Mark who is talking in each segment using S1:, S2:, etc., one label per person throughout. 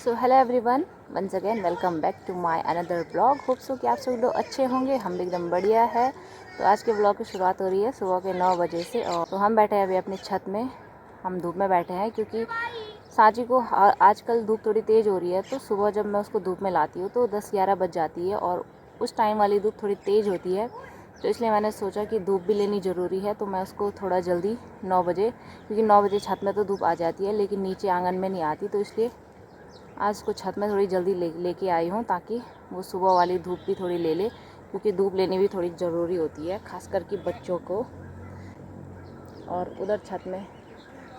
S1: So hello everyone, once again welcome back to my another blog. Hope so कि आप सब लोग अच्छे होंगे, हम भी एकदम बढ़िया है। तो आज के ब्लॉग की शुरुआत हो रही है सुबह के 9 बजे से। और तो हम बैठे हैं अभी अपनी छत में, हम धूप में बैठे हैं क्योंकि सांची को आजकल धूप थोड़ी तेज़ हो रही है। तो सुबह जब मैं उसको धूप में लाती हूँ तो 10-11 बज जाती है और उस टाइम वाली धूप थोड़ी तेज़ होती है। तो इसलिए मैंने सोचा कि धूप भी लेनी ज़रूरी है, तो मैं उसको थोड़ा जल्दी 9 बजे, क्योंकि 9 बजे छत में तो धूप आ जाती है लेकिन नीचे आंगन में नहीं आती, तो इसलिए आज उसको छत में थोड़ी जल्दी लेके आई हूँ ताकि वो सुबह वाली धूप भी थोड़ी ले, क्योंकि धूप लेनी भी थोड़ी ज़रूरी होती है, खास करके बच्चों को। और उधर छत में,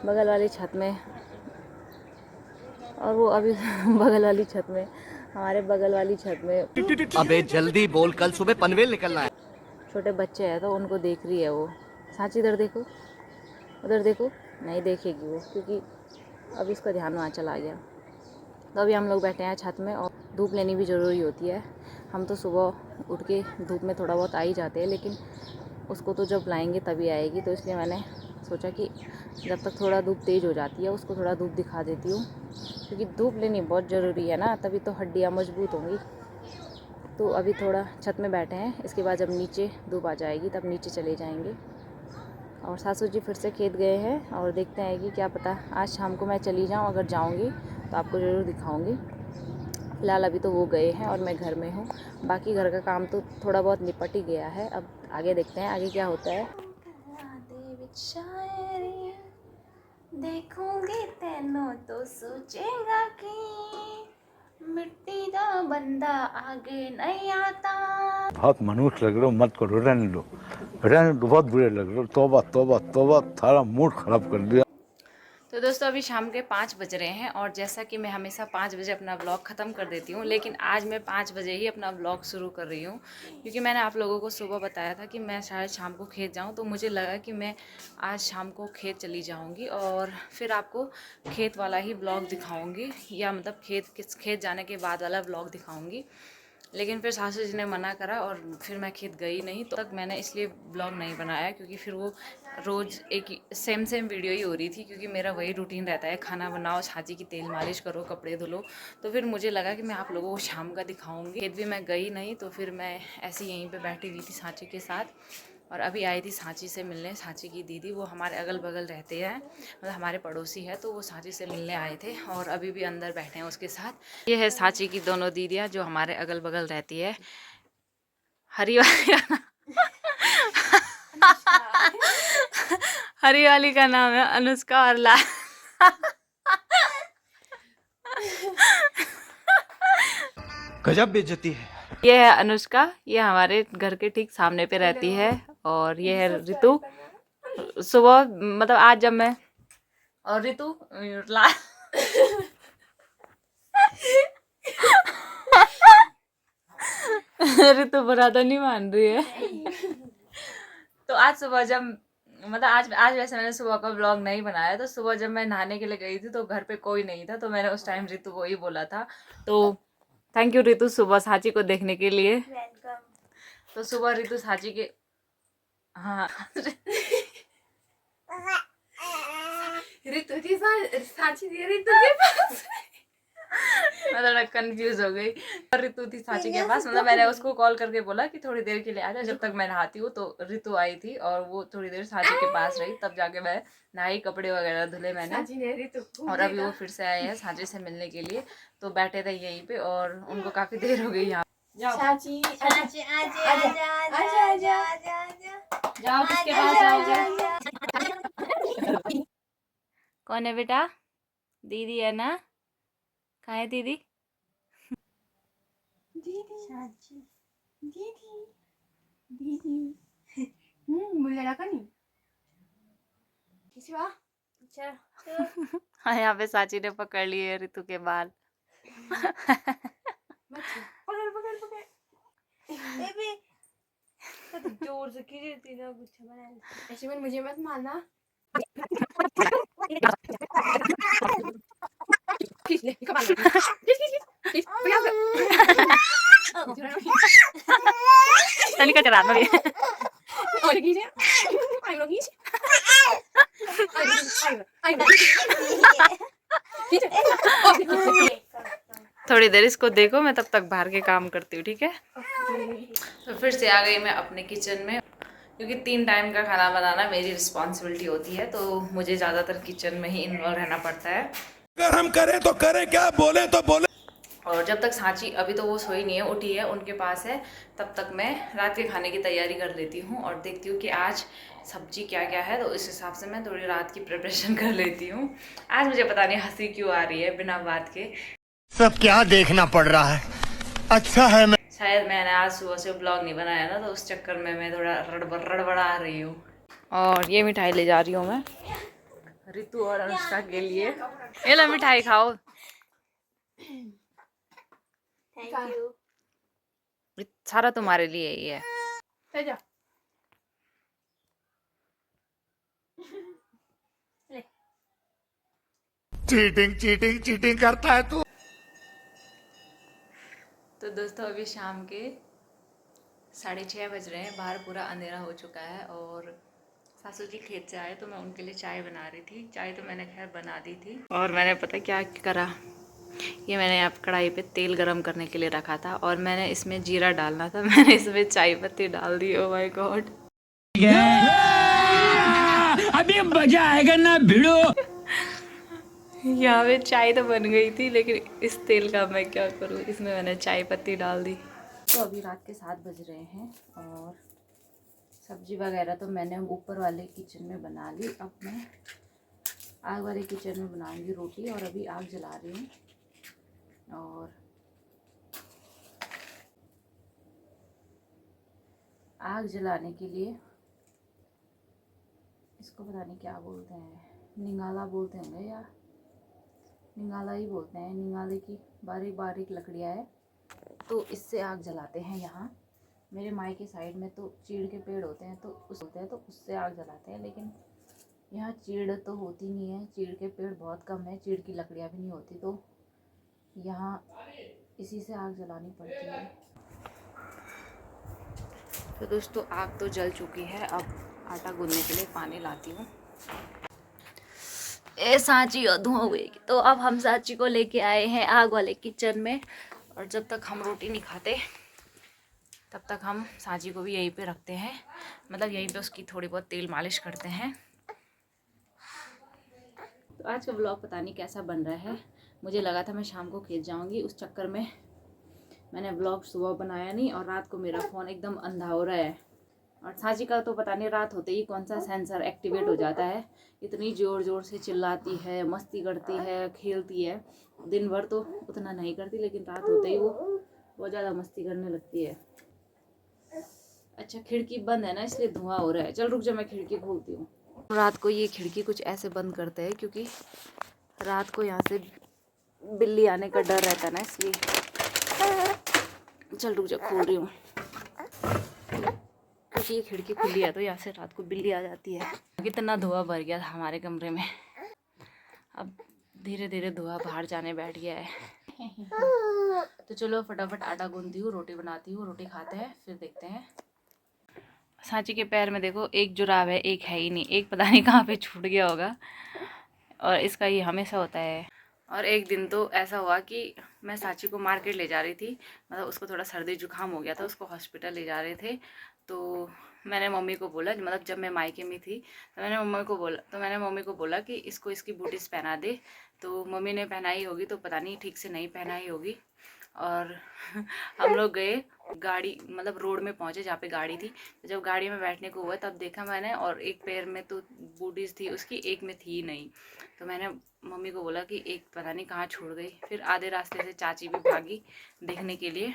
S1: बगल वाली छत में, और वो अभी बगल वाली छत में, हमारे बगल वाली छत में
S2: अबे जल्दी बोल, कल सुबह पनवेल निकलना है।
S1: छोटे बच्चे हैं तो उनको देख रही है वो। सांची इधर देखो, उधर देखो, नहीं देखेगी वो क्योंकि अभी इसका ध्यान वहाँ चला गया। तो अभी हम लोग बैठे हैं छत में और धूप लेनी भी ज़रूरी होती है। हम तो सुबह उठ के धूप में थोड़ा बहुत आ ही जाते हैं, लेकिन उसको तो जब लाएंगे तभी आएगी। तो इसलिए मैंने सोचा कि जब तक थोड़ा धूप तेज़ हो जाती है उसको थोड़ा धूप दिखा देती हूँ, क्योंकि धूप लेनी बहुत ज़रूरी है ना, तभी तो हड्डियाँ मजबूत होंगी। तो अभी थोड़ा छत में बैठे हैं, इसके बाद जब नीचे धूप आ जाएगी तब नीचे चले जाएंगे। और सासू जी फिर से खेत गए हैं और देखते हैं कि क्या पता आज शाम को मैं चली जाऊं। अगर जाऊंगी तो आपको ज़रूर दिखाऊंगी। फ़िलहाल अभी तो वो गए हैं और मैं घर में हूँ। बाकी घर का काम तो थोड़ा बहुत निपट ही गया है, अब आगे देखते हैं आगे क्या होता है। देखूंगी तेनों तो सोचेगा कि मिट्टी दा बंदा आगे नहीं आता।
S3: बहुत मनुष्य लग रहे हो, मत करो, रहने दो, बहुत बुरे लग रहे हो। तौबा तौबा तौबा, थारा मूड खराब कर दिया।
S1: तो दोस्तों अभी शाम के 5 बज रहे हैं और जैसा कि मैं हमेशा 5 बजे अपना व्लॉग ख़त्म कर देती हूँ, लेकिन आज मैं 5 बजे ही अपना व्लॉग शुरू कर रही हूँ, क्योंकि मैंने आप लोगों को सुबह बताया था कि मैं शायद शाम को खेत जाऊँ। तो मुझे लगा कि मैं आज शाम को खेत चली जाऊँगी और फिर आपको खेत वाला ही व्लॉग दिखाऊँगी, या मतलब खेत जाने के बाद वाला व्लॉग दिखाऊँगी। लेकिन फिर सासू जी ने मना करा और फिर मैं खेत गई नहीं। तो तक मैंने इसलिए ब्लॉग नहीं बनाया, क्योंकि फिर वो रोज़ एक सेम वीडियो ही हो रही थी, क्योंकि मेरा वही रूटीन रहता है, खाना बनाओ, छाची की तेल मालिश करो, कपड़े धुलो। तो फिर मुझे लगा कि मैं आप लोगों को शाम का दिखाऊंगी। खेत भी मैं गई नहीं, तो फिर मैं ऐसे यहीं पे बैठी हुई थी सांची के साथ। और अभी आई थी सांची से मिलने, सांची की दीदी, वो हमारे अगल बगल रहते हैं, मतलब हमारे पड़ोसी है, तो वो सांची से मिलने आए थे और अभी भी अंदर बैठे हैं उसके साथ। ये है सांची की दोनों दीदियाँ जो हमारे अगल बगल रहती है। हरी वाली हरी वाली का नाम है अनुष्का और लाल
S2: गजब बेइज्जती है।
S1: ये है अनुष्का, ये हमारे घर के ठीक सामने पे रहती है। और ये है ऋतु। सुबह मतलब आज जब मैं और ऋतु लाल ऋतु बुरा तो नहीं मान रही है। तो आज सुबह जब मतलब आज वैसे मैंने सुबह का व्लॉग नहीं बनाया। तो सुबह जब मैं नहाने के लिए गई थी तो घर पे कोई नहीं था, तो मैंने उस टाइम ऋतु को ही बोला था। तो थैंक यू ऋतु सुबह सांची को देखने के लिए। तो सुबह ऋतु सांची के, हाँ ऋतु थी सांची थी ऋतु के पास। मैं थोड़ा कंफ्यूज हो गई। और ऋतु थी सांची के पास, मतलब मैंने उसको कॉल करके बोला कि थोड़ी देर के लिए आ जा, जब तक मैं नहाती हूँ। तो ऋतु आई थी और वो थोड़ी देर सांची के पास रही, तब जाके मैं नहाई, कपड़े वगैरह धुले मैंने। और अभी वो फिर से आए हैं सांची से मिलने के लिए। तो बैठे थे यहीं पे और उनको काफी देर हो गई यहाँ। जाओ जाओ, किसके पास जाओगे? कौन है बेटा? दीदी है ना? कहाँ है दीदी? हाँ, यहाँ पे साची ने पकड़ लिए ऋतु के बाल।
S4: जोर से खींचती ना, गुच्छा बना ऐसे में मुझे मत मारना। खींच ले, कमाल कर खींच
S1: तनिका चला रहा है।
S4: और खींच आई लो खींच आई लो खींच
S1: थोड़ी देर इसको देखो, मैं तब तक बाहर के काम करती हूँ, ठीक है। तो फिर से आ गई मैं अपने किचन में, क्योंकि 3 टाइम का खाना बनाना मेरी रिस्पॉन्सिबिलिटी होती है, तो मुझे ज़्यादातर किचन में ही इन्वॉल्व रहना पड़ता है।
S5: अगर हम करें तो करें क्या, बोले तो बोले।
S1: और जब तक सांची, अभी तो वो सोई नहीं है, उठी है, उनके पास है, तब तक मैं रात के खाने की तैयारी कर लेती हूँ और देखती हूँ कि आज सब्जी क्या क्या है, तो इस हिसाब से मैं थोड़ी रात की प्रिपरेशन कर लेती हूँ। आज मुझे पता नहीं हंसी क्यों आ रही है बिना बात के।
S2: सब क्या देखना पड़ रहा है, अच्छा है मैं
S1: शायद मैंने आज सुबह से ब्लॉग नहीं बनाया ना, तो उस चक्कर में मैं थोड़ा रड़बड़ा रही हूँ। और ये मिठाई ले जा रही हूँ मैं रितु और अनुष्का के लिए। ये लो मिठाई खाओ।
S4: Thank you.
S1: सारा तुम्हारे लिए ही है।
S5: चीटिंग चीटिंग चीटिंग करता है तू।
S1: तो दोस्तों अभी शाम के 6:30 बज रहे हैं, बाहर पूरा अंधेरा हो चुका है और सासू जी खेत से आए तो मैं उनके लिए चाय बना रही थी। चाय तो मैंने खैर बना दी थी और मैंने पता क्या करा, ये मैंने आप कढ़ाई पे तेल गरम करने के लिए रखा था और मैंने इसमें जीरा डालना था, मैंने इसमें चाय पत्ती डाल दी। ओ माय गॉड,
S6: अभी मजा आएगा ना भिड़ो।
S1: यहाँ पे चाय तो बन गई थी, लेकिन इस तेल का मैं क्या करूँ, इसमें मैंने चाय पत्ती डाल दी। तो अभी रात के 7 बज रहे हैं और सब्जी वगैरह तो मैंने ऊपर वाले किचन में बना ली। अब मैं आग वाले किचन में बनाऊंगी रोटी और अभी आग जला रही हूँ। और आग जलाने के लिए इसको पता नहीं क्या बोलते हैं, निगाला बोलते होंगे या निगाला ही बोलते हैं। निगाले की बारीक बारीक लकड़ियाँ है, तो इससे आग जलाते हैं। यहाँ मेरे मायके साइड में तो चीड़ के पेड़ होते हैं, तो उससे आग जलाते हैं, लेकिन यहाँ चीड़ तो होती नहीं है, चीड़ के पेड़ बहुत कम है, चीड़ की लकड़ियाँ भी नहीं होती, तो यहाँ इसी से आग जलानी पड़ती है। तो दोस्तों आग तो जल चुकी है, अब आटा गूंदने के लिए पानी लाती हूँ। ए सांची धुआं हुएगी, तो अब हम सांची को लेके आए हैं आग वाले किचन में, और जब तक हम रोटी नहीं खाते तब तक हम सांची को भी यहीं पे रखते हैं, मतलब यहीं पे उसकी थोड़ी बहुत तेल मालिश करते हैं। तो आज का व्लॉग पता नहीं कैसा बन रहा है, मुझे लगा था मैं शाम को खेत जाऊंगी, उस चक्कर में मैंने व्लॉग सुबह बनाया नहीं और रात को मेरा फ़ोन एकदम अंधा हो रहा है। और सांची का तो पता नहीं रात होते ही कौन सा सेंसर एक्टिवेट हो जाता है, इतनी ज़ोर ज़ोर से चिल्लाती है, मस्ती करती है, खेलती है। दिन भर तो उतना नहीं करती, लेकिन रात होते ही वो बहुत ज़्यादा मस्ती करने लगती है। अच्छा खिड़की बंद है ना, इसलिए धुआं हो रहा है। चल रुक जा, मैं खिड़की खोलती हूँ। रात को ये खिड़की कुछ ऐसे बंद करते हैं क्योंकि रात को यहाँ से बिल्ली आने का डर रहता है ना, इसलिए। चल रुक जा, खोल रही हूँ, क्योंकि ये खिड़की खुली है तो यहाँ से रात को बिल्ली आ जाती है। कितना धुआं भर गया था हमारे कमरे में, अब धीरे धीरे धुआं बाहर जाने बैठ गया है। तो चलो फटाफट आटा गूंदती हूँ, रोटी बनाती हूँ, रोटी खाते हैं फिर देखते हैं। सांची के पैर में देखो, एक जुराब है, एक है ही नहीं, एक पता नहीं कहाँ पे छूट गया होगा, और इसका ये हमेशा होता है। और एक दिन तो ऐसा हुआ कि मैं सांची को मार्केट ले जा रही थी, मतलब उसको थोड़ा सर्दी जुकाम हो गया था, उसको हॉस्पिटल ले जा रहे थे। तो मैंने मम्मी को बोला, मतलब जब मैं मायके में थी तो मैंने मम्मी को बोला कि इसको इसकी बूटीज पहना दे। तो मम्मी ने पहनाई होगी, तो पता नहीं ठीक से नहीं पहनाई होगी। और हम लोग गए, गाड़ी मतलब रोड में पहुंचे जहाँ पे गाड़ी थी। तो जब गाड़ी में बैठने को हुआ तब देखा मैंने, और एक पैर में तो बूटीज थी उसकी, एक में थी नहीं। तो मैंने मम्मी को बोला कि एक पता नहीं कहाँ छूट गई। फिर आधे रास्ते से चाची भी भागी देखने के लिए,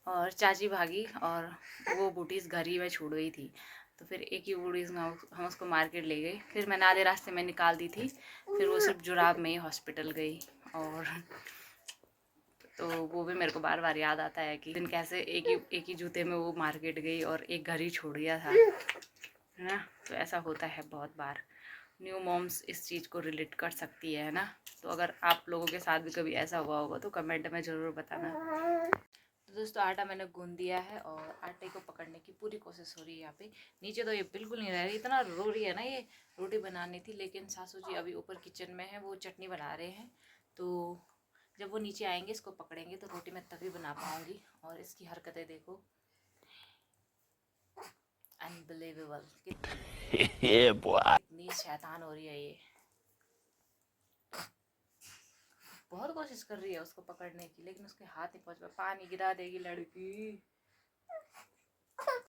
S1: और चाची भागी और वो बूटीज घर ही में छूट गई थी। तो फिर एक ही बूटीज में हम उसको मार्केट ले गए। फिर मैंने आधे रास्ते में निकाल दी थी, फिर वो सिर्फ जुराब में ही हॉस्पिटल गई। और तो वो भी मेरे को बार बार याद आता है कि दिन कैसे एक ही जूते में वो मार्केट गई और एक घर ही छोड़ गया था, है ना। तो ऐसा होता है बहुत बार, न्यू मॉम्स इस चीज़ को रिलेट कर सकती है ना। तो अगर आप लोगों के साथ भी कभी ऐसा हुआ होगा तो कमेंट में ज़रूर बताना। तो दोस्तों आटा मैंने गूंद दिया है और आटे को पकड़ने की पूरी कोशिश हो रही है यहाँ पे। नीचे तो ये बिल्कुल नहीं रह रही, इतना रो रही है ना। ये रोटी बनानी थी लेकिन सासू जी अभी ऊपर किचन में है, वो चटनी बना रहे हैं। तो जब वो नीचे आएंगे इसको पकड़ेंगे तो रोटी मैं तभी बना पाऊँगी। और इसकी हरकतें देखो, अनबिलीवेबल, कितनी शैतान हो रही है ये। बहुत कोशिश कर रही है उसको पकड़ने की लेकिन उसके हाथ नहीं पहुँच पाया। पानी गिरा देगी लड़की।